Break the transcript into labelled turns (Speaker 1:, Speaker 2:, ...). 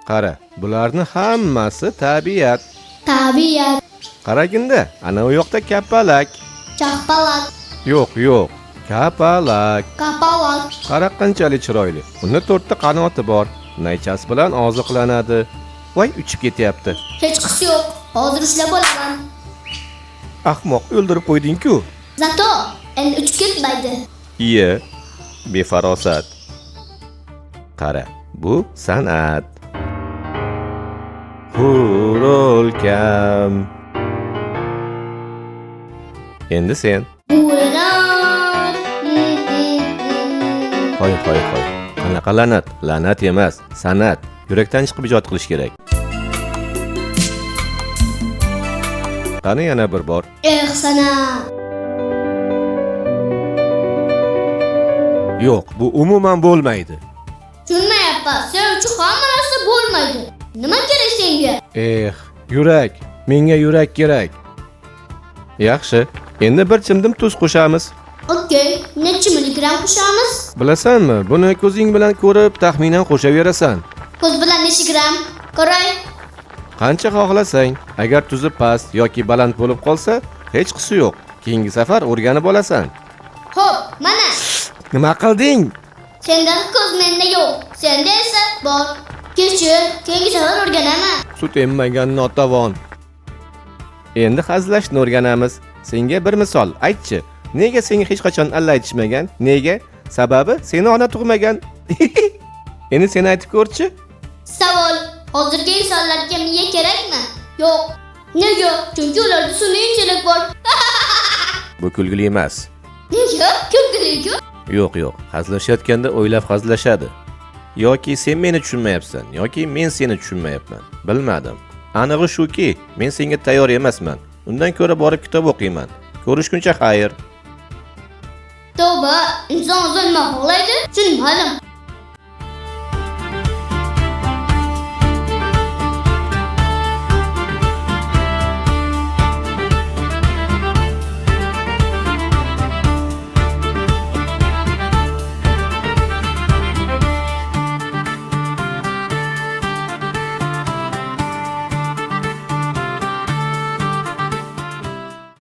Speaker 1: Qara, bularni hammasi tabiat.
Speaker 2: Tabiat.
Speaker 1: Qaraginda, ana u yoqda kapalak.
Speaker 2: Chaqpalak.
Speaker 1: Yo'q, kapalak.
Speaker 2: Kapalak.
Speaker 1: Qara qanchalik chiroyli. Unda 4 ta qanoti bor. Naychasi bilan oziqlanadi. Voy, uchib ketyapti.
Speaker 2: Hech qisi yo'q. Hozir ushlab olaman.
Speaker 1: Ahmoq, o'ldirib qo'yding-ku.
Speaker 2: Zato endi uchib ketmaydi.
Speaker 1: Iye, befarosat. Qara, bu san'at. Hurulkam. Endi sen.
Speaker 2: Buyurun.
Speaker 1: Qo'y. Qanaqa la'nat? La'nat emas, san'at. Yurakdan chiqib ijod qilish kerak. Qani yana bir bor.
Speaker 2: San'at.
Speaker 1: Yo'q, bu umuman bo'lmaydi.
Speaker 2: Tushunmayapman. Sen uchun hamma narsa bo'lmaydi. Nima kerak senga?
Speaker 1: Yurak. Menga yurak kerak. Yaxshi. Endi bir chimdim tuz qo'shamiz.
Speaker 2: Okey. Necha milligram qo'shamiz?
Speaker 1: Bilasanmi? Buni ko'zing bilan ko'rib, taxminan qo'shaverasan.
Speaker 2: Ko'z bilan necha gram? Ko'ray.
Speaker 1: Qancha xohlasang. Agar tuzi past yoki baland bo'lib qolsa, hech qisi yo'q. Keyingi safar o'rganib olasan.
Speaker 2: Xo'p, mana.
Speaker 1: Nima qilding?
Speaker 2: Senda ko'z menda yo'q. Senda esa bor. Kechir, keyingi safar o'rganaman.
Speaker 1: Sut emmagan notavon. Endi hazillashni o'rganamiz. Senga bir misol aytchi. Nega senga hech qachon alla aytishmagan? Nega? Sababi seni ona tug'magan. Endi sen aytib ko'rchi.
Speaker 2: Savol: hozirgi insonlarga miya kerakmi? Yo'q. Nega? Chunki ularda sun'iy intellekt bor.
Speaker 1: Bu kulgili emas.
Speaker 2: Nega? Kulgili-ku.
Speaker 1: Yo'q. Hazillashayotganda o'ylab hazillashadi. Yoki sen meni tushunmayapsan, yoki men seni tushunmayapman. Bilmadim. Anig'i shuki, men senga tayyor emasman. Undan ko'ra borib kitob o'qiyman. Ko'rishguncha xayr.
Speaker 2: Tavba, inson o'zini nima xohlaydi? Tushunmadim.